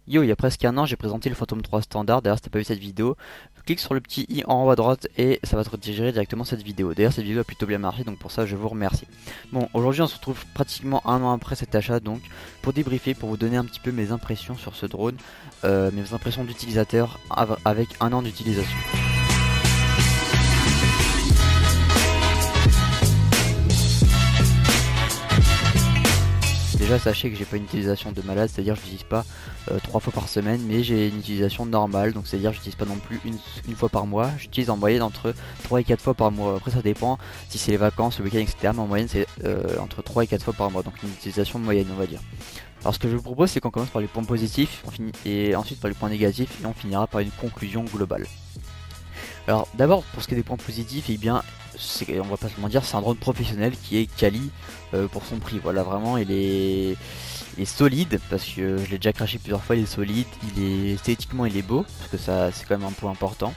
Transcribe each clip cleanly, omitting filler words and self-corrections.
Yo, il y a presque un an, j'ai présenté le Phantom 3 standard. D'ailleurs, si t'as pas vu cette vidéo, clique sur le petit i en haut à droite et ça va te rediriger directement cette vidéo. D'ailleurs, cette vidéo a plutôt bien marché, donc pour ça, je vous remercie. Bon, aujourd'hui, on se retrouve pratiquement un an après cet achat, donc pour débriefer, pour vous donner un petit peu mes impressions sur ce drone, mes impressions d'utilisateur avec un an d'utilisation. Déjà sachez que j'ai pas une utilisation de malade, c'est-à-dire je n'utilise pas 3 fois par semaine, mais j'ai une utilisation normale, donc c'est-à-dire je n'utilise pas non plus une fois par mois, j'utilise en moyenne entre 3 et 4 fois par mois. Après ça dépend si c'est les vacances, le week-end, etc. Mais en moyenne c'est entre 3 et 4 fois par mois, donc une utilisation moyenne on va dire. Alors ce que je vous propose c'est qu'on commence par les points positifs, et ensuite par les points négatifs, et on finira par une conclusion globale. Alors d'abord pour ce qui est des points positifs, eh bien on va pas se mentir, c'est un drone professionnel qui est quali pour son prix. Voilà, vraiment il est solide parce que je l'ai déjà craché plusieurs fois, il est solide, esthétiquement il est beau parce que ça c'est quand même un point important.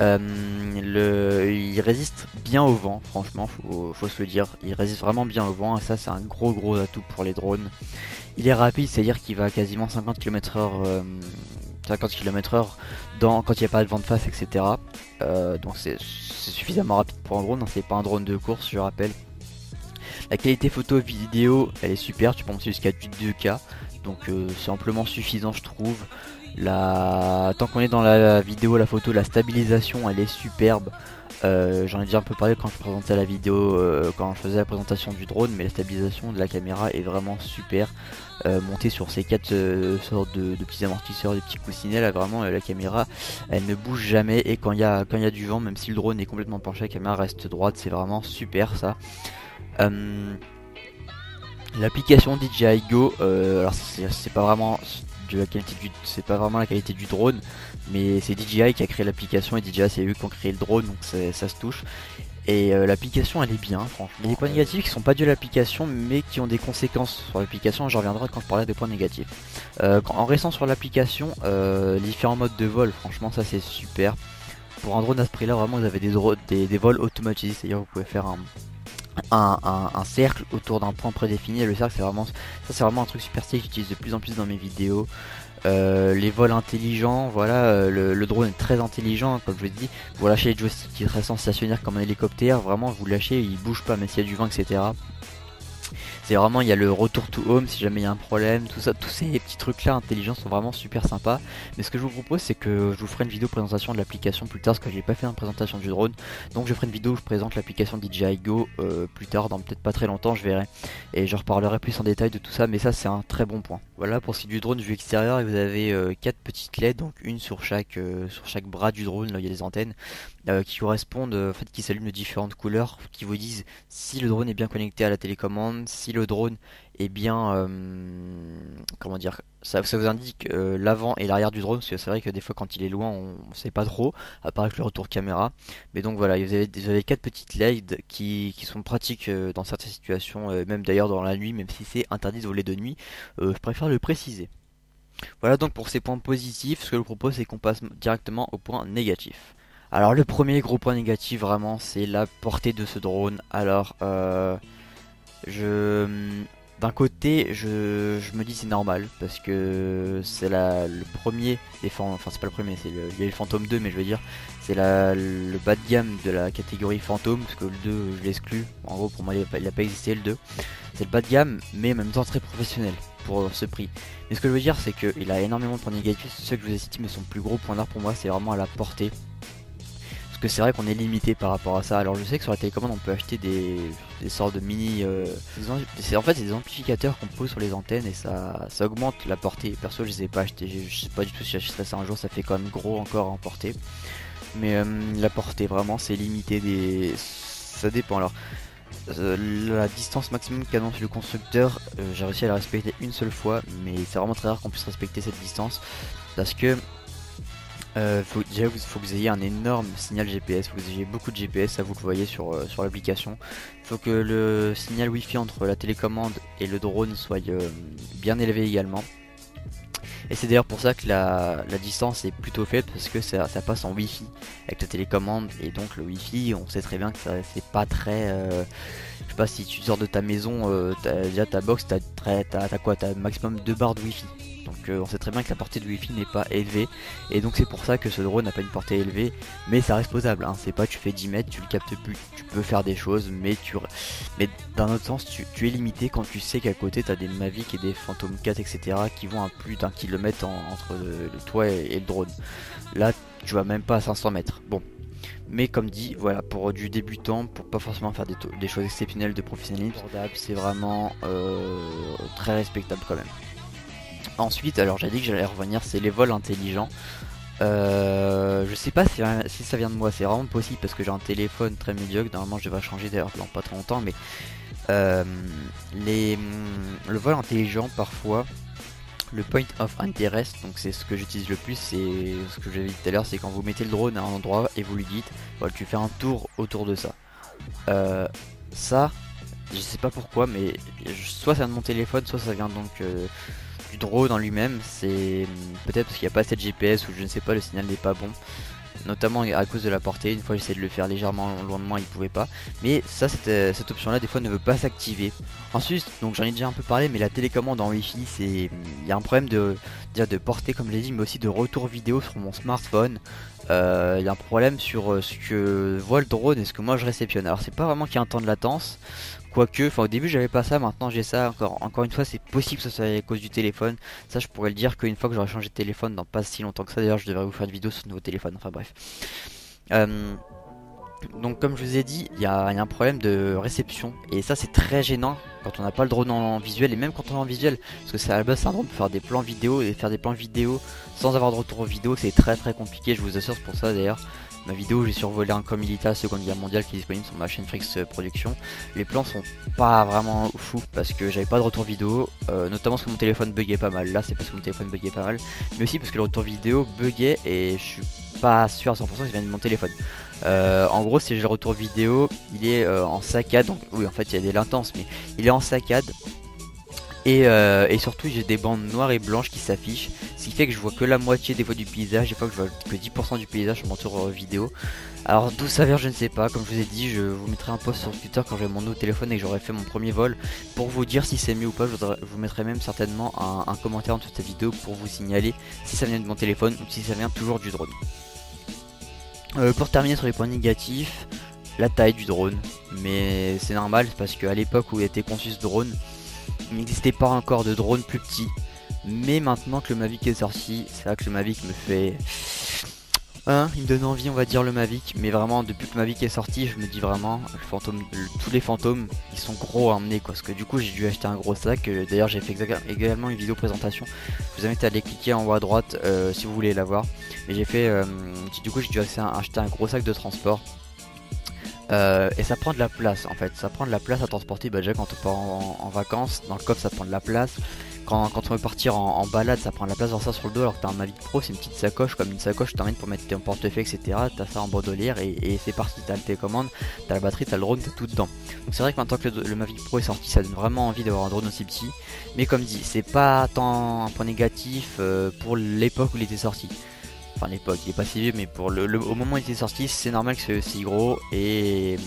Il résiste bien au vent, franchement, faut se le dire, il résiste vraiment bien au vent et ça c'est un gros atout pour les drones. Il est rapide, c'est-à-dire qu'il va à quasiment 50 km/h 50 km/h quand il n'y a pas de vent de face, etc. Donc c'est suffisamment rapide pour un drone, hein, c'est pas un drone de course, je rappelle. La qualité photo vidéo, elle est super, tu peux monter jusqu'à 2K, donc c'est amplement suffisant je trouve. Tant qu'on est dans la vidéo, la photo, la stabilisation, elle est superbe. J'en ai déjà un peu parlé quand je présentais la vidéo, quand je faisais la présentation du drone, mais la stabilisation de la caméra est vraiment super. Montée sur ces quatre sortes de petits amortisseurs, des petits coussinets, là vraiment la caméra elle ne bouge jamais, et quand il y a du vent, même si le drone est complètement penché, la caméra reste droite, c'est vraiment super ça. L'application DJI Go, alors c'est pas vraiment de la qualité c'est pas vraiment la qualité du drone, mais c'est DJI qui a créé l'application et DJI c'est eux qui ont créé le drone, donc ça se touche. Et l'application elle est bien, franchement. Il y a des points négatifs qui sont pas dus à l'application mais qui ont des conséquences sur l'application, j'en reviendrai quand je parlerai des points négatifs. En restant sur l'application, les différents modes de vol, franchement ça c'est super. Pour un drone à ce prix là, vraiment vous avez des vols automatisés, c'est-à-dire vous pouvez faire un cercle autour d'un point prédéfini, et le cercle c'est vraiment un truc super stylé que j'utilise de plus en plus dans mes vidéos. Les vols intelligents, voilà, le drone est très intelligent, hein, comme je l'ai dit. Vous lâchez les joysticks qui restent stationnaires comme un hélicoptère, vraiment vous lâchez, il bouge pas même s'il y a du vent, etc. C'est vraiment, il y a le retour to home si jamais il y a un problème, tout ça, tous ces petits trucs là intelligents sont vraiment super sympas. Mais ce que je vous propose, c'est que je vous ferai une vidéo présentation de l'application plus tard, parce que j'ai pas fait une présentation du drone. Donc je ferai une vidéo où je présente l'application DJI Go plus tard, dans peut-être pas très longtemps, je verrai. Et je reparlerai plus en détail de tout ça, mais ça c'est un très bon point. Voilà pour ce qui est du drone vue extérieure, et vous avez 4 petites LED, donc une sur chaque bras du drone, là il y a des antennes, qui correspondent, en fait qui s'allument de différentes couleurs, qui vous disent si le drone est bien connecté à la télécommande, si le drone est bien, comment dire, ça vous indique l'avant et l'arrière du drone, parce que c'est vrai que des fois quand il est loin on sait pas trop, à part avec le retour caméra. Mais donc voilà, vous avez 4 petites LED qui sont pratiques dans certaines situations, même d'ailleurs dans la nuit, même si c'est interdit de voler de nuit, je préfère le préciser. Voilà donc pour ces points positifs. Ce que je vous propose c'est qu'on passe directement aux points négatifs. Alors le premier gros point négatif vraiment c'est la portée de ce drone. Alors je d'un côté je me dis c'est normal parce que c'est le premier enfin c'est pas le premier, il y a le Phantom 2, mais je veux dire c'est le bas de gamme de la catégorie Phantom, parce que le 2 je l'exclus, en gros pour moi il a pas existé le 2. C'est le bas de gamme mais en même temps très professionnel pour ce prix. Mais ce que je veux dire c'est qu'il a énormément de points négatifs, ceux que je vous ai cités, mais son plus gros point d'art pour moi c'est vraiment à la portée. Parce que c'est vrai qu'on est limité par rapport à ça. Alors je sais que sur la télécommande on peut acheter des sortes de mini... en fait c'est des amplificateurs qu'on pose sur les antennes et ça augmente la portée. Perso je les ai pas achetés, je sais pas du tout si j'achèterai ça un jour, ça fait quand même gros encore en portée. Mais la portée vraiment c'est limité, ça dépend. Alors la distance maximum qu'annonce le constructeur, j'ai réussi à la respecter une seule fois, mais c'est vraiment très rare qu'on puisse respecter cette distance. Parce que déjà, faut que vous ayez un énorme signal GPS, faut que vous ayez beaucoup de GPS, ça vous le voyez sur l'application. Il faut que le signal Wi-Fi entre la télécommande et le drone soit bien élevé également. Et c'est d'ailleurs pour ça que la distance est plutôt faible, parce que ça passe en Wi-Fi avec la télécommande. Et donc le Wi-Fi, on sait très bien que c'est pas très... je sais pas, si tu sors de ta maison, déjà ta box, t'as quoi, t'as maximum 2 barres de Wi-Fi. Donc on sait très bien que la portée de Wi-Fi n'est pas élevée, et donc c'est pour ça que ce drone n'a pas une portée élevée, mais ça reste posable, hein. C'est pas tu fais 10 mètres, tu le captes plus, tu peux faire des choses, mais d'un autre sens tu es limité quand tu sais qu'à côté tu as des Mavic et des Phantom 4 etc qui vont à plus d'un kilomètre entre toi et le drone. Là tu vas même pas à 500 mètres. Bon, mais comme dit, voilà, pour du débutant, pour pas forcément faire des choses exceptionnelles de professionnalisme, c'est vraiment très respectable quand même. Ensuite, alors j'ai dit que j'allais revenir, c'est les vols intelligents. Je sais pas si ça vient de moi, c'est vraiment possible parce que j'ai un téléphone très médiocre. Normalement, je devrais changer d'ailleurs dans pas très longtemps, mais euh, le vol intelligent parfois. Le point of interest, donc c'est ce que j'utilise le plus, c'est ce que j'avais dit tout à l'heure, c'est quand vous mettez le drone à un endroit et vous lui dites, voilà, tu fais un tour autour de ça. Ça, je sais pas pourquoi, mais soit ça vient de mon téléphone, soit ça vient donc du drone en lui-même. C'est peut-être parce qu'il n'y a pas assez de GPS ou je ne sais pas, le signal n'est pas bon. Notamment à cause de la portée, une fois j'essaie de le faire légèrement loin de moi, il pouvait pas. Mais ça, cette option là des fois ne veut pas s'activer. Ensuite, donc j'en ai déjà un peu parlé, mais la télécommande en Wi-Fi, il y a un problème déjà de portée comme je l'ai dit, mais aussi de retour vidéo sur mon smartphone. Il y a un problème sur ce que voit le drone et ce que moi je réceptionne. Alors c'est pas vraiment qu'il y a un temps de latence. Quoique, enfin au début j'avais pas ça, maintenant j'ai ça. Encore une fois, c'est possible que ce soit à cause du téléphone. Ça, je pourrais le dire qu'une fois que j'aurai changé de téléphone dans pas si longtemps que ça. D'ailleurs, je devrais vous faire une vidéo sur ce nouveau téléphone. Enfin bref. Donc comme je vous ai dit, il y a un problème de réception. Et ça, c'est très gênant quand on n'a pas le drone en visuel. Et même quand on est en visuel. Parce que c'est à la base, c'est un drone pour faire des plans vidéo. Et faire des plans vidéo sans avoir de retour vidéo, c'est très compliqué. Je vous assure, c'est pour ça d'ailleurs. Ma vidéo, j'ai survolé un camp militaire Seconde Guerre mondiale qui est disponible sur ma chaîne Frix Production. Les plans sont pas vraiment fous parce que j'avais pas de retour vidéo, notamment parce que mon téléphone buguait pas mal. Là, c'est parce que mon téléphone buguait pas mal, mais aussi parce que le retour vidéo buguait et je suis pas sûr à 100% que ça vient de mon téléphone. En gros, si j'ai le retour vidéo, il est en saccade. Donc, oui, en fait, il y a des latences, mais il est en saccade. Et surtout j'ai des bandes noires et blanches qui s'affichent, ce qui fait que je vois que la moitié des fois du paysage, des fois que je vois que 10% du paysage sur mon tour vidéo. Alors d'où ça vient je ne sais pas, comme je vous ai dit, je vous mettrai un post sur Twitter quand j'aurai mon nouveau téléphone et que j'aurai fait mon premier vol pour vous dire si c'est mieux ou pas. Je vous mettrai même certainement un commentaire en dessous de cette vidéo pour vous signaler si ça vient de mon téléphone ou si ça vient toujours du drone. Pour terminer sur les points négatifs, la taille du drone, mais c'est normal parce qu'à l'époque où il était conçu ce drone, il n'existait pas encore de drone plus petit. Mais maintenant que le Mavic est sorti, c'est vrai que le Mavic me fait... il me donne envie, on va dire, le Mavic. Mais vraiment, depuis que le Mavic est sorti, je me dis vraiment, tous les fantômes, ils sont gros à emmener, quoi. Parce que du coup, j'ai dû acheter un gros sac. D'ailleurs, j'ai fait également une vidéo présentation. Je vous invite à aller cliquer en haut à droite si vous voulez la voir. Mais j'ai fait... du coup, j'ai dû acheter un gros sac de transport. Et ça prend de la place en fait, ça prend de la place à transporter. Déjà quand on part en vacances, dans le coffre ça prend de la place. Quand on veut partir en balade, ça prend de la place dans ça sur le dos. Alors que t'as un Mavic Pro, c'est une petite sacoche, comme une sacoche t'emmènes pour mettre ton portefeuille etc. T'as ça en bandolière et c'est parti, t'as le télécommande, t'as la batterie, t'as le drone, t'as tout dedans. Donc c'est vrai que maintenant que le Mavic Pro est sorti, ça donne vraiment envie d'avoir un drone aussi petit. Mais comme dit, c'est pas tant un point négatif pour l'époque où il était sorti. Enfin l'époque, il est pas si vieux, mais pour au moment où il était sorti, c'est normal que c'est aussi gros et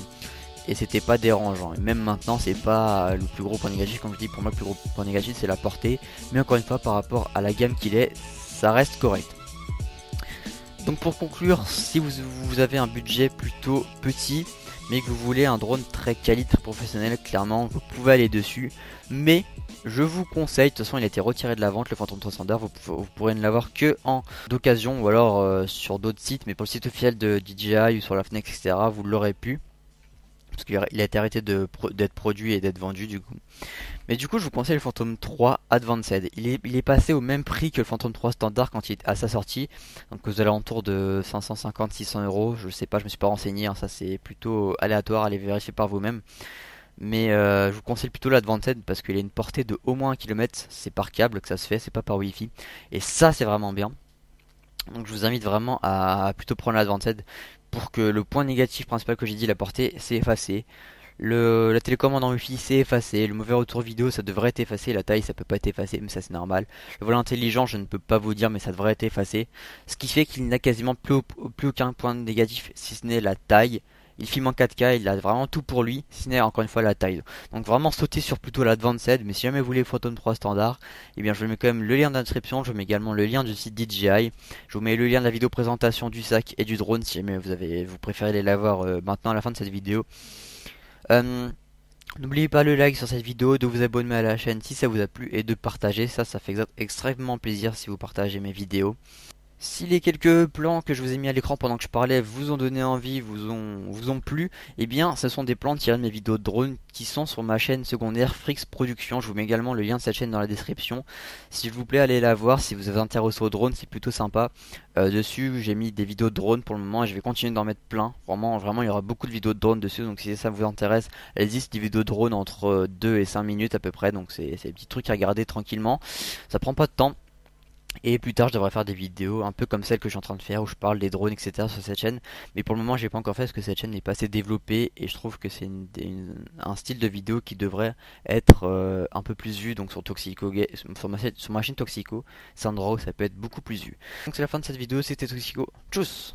c'était pas dérangeant. Et même maintenant, c'est pas le plus gros point négatif. Comme je dis, pour moi, le plus gros point négatif, c'est la portée. Mais encore une fois, par rapport à la gamme qu'il est, ça reste correct. Donc pour conclure, si vous avez un budget plutôt petit, mais que vous voulez un drone très quali, très professionnel, clairement, vous pouvez aller dessus. Mais je vous conseille, de toute façon il a été retiré de la vente le Phantom 300 vous pourrez ne l'avoir que en d'occasion ou alors sur d'autres sites, mais pour le site officiel de DJI ou sur la Fnac etc vous l'aurez pu, parce qu'il a été arrêté d'être produit et d'être vendu du coup. Mais du coup je vous conseille le Phantom 3 Advanced, il est passé au même prix que le Phantom 3 standard quand il est à sa sortie, donc aux alentours de 550-600 euros, je sais pas, je me suis pas renseigné, hein, ça c'est plutôt aléatoire, allez vérifier par vous-même. Mais je vous conseille plutôt l'Advanced parce qu'il a une portée de au moins 1 km, c'est par câble que ça se fait, c'est pas par wifi. Et ça c'est vraiment bien. Donc je vous invite vraiment à plutôt prendre l'Advanced pour que le point négatif principal que j'ai dit, la portée, c'est effacé. La télécommande en wifi c'est effacé, le mauvais retour vidéo ça devrait être effacé, la taille ça peut pas être effacé mais ça c'est normal. Le volant intelligent je ne peux pas vous dire mais ça devrait être effacé. Ce qui fait qu'il n'a quasiment plus aucun point négatif si ce n'est la taille. il filme en 4K, il a vraiment tout pour lui, si ce n'est encore une fois la taille. Donc vraiment sauter sur plutôt l'Advanced, mais si jamais vous voulez Phantom 3 standard, eh bien je vous mets quand même le lien dans la description, je vous mets également le lien du site DJI, je vous mets le lien de la vidéo présentation du sac et du drone si jamais vous préférez les voir maintenant à la fin de cette vidéo. Euh, N'oubliez pas le like sur cette vidéo, de vous abonner à la chaîne si ça vous a plu et de partager, ça fait extrêmement plaisir si vous partagez mes vidéos. Si les quelques plans que je vous ai mis à l'écran pendant que je parlais vous ont donné envie, vous ont plu, eh bien ce sont des plans tirés de mes vidéos de drone qui sont sur ma chaîne secondaire Frix Production. Je vous mets également le lien de cette chaîne dans la description. S'il vous plaît, allez la voir si vous êtes intéressé au drone, c'est plutôt sympa. Dessus, j'ai mis des vidéos de drone pour le moment et je vais continuer d'en mettre plein. Vraiment, il y aura beaucoup de vidéos de drone dessus, donc si ça vous intéresse, allez-y, c'est des vidéos de drone entre 2 et 5 minutes à peu près, donc c'est des petits trucs à regarder tranquillement. Ça prend pas de temps. Et plus tard, je devrais faire des vidéos un peu comme celle que je suis en train de faire où je parle des drones, etc. sur cette chaîne. Mais pour le moment, j'ai pas encore fait parce que cette chaîne n'est pas assez développée et je trouve que c'est un style de vidéo qui devrait être un peu plus vu. Donc sur Toxico, sur ma chaîne Toxico, c'est un endroit où ça peut être beaucoup plus vu. Donc c'est la fin de cette vidéo, c'était Toxico. Tchuss!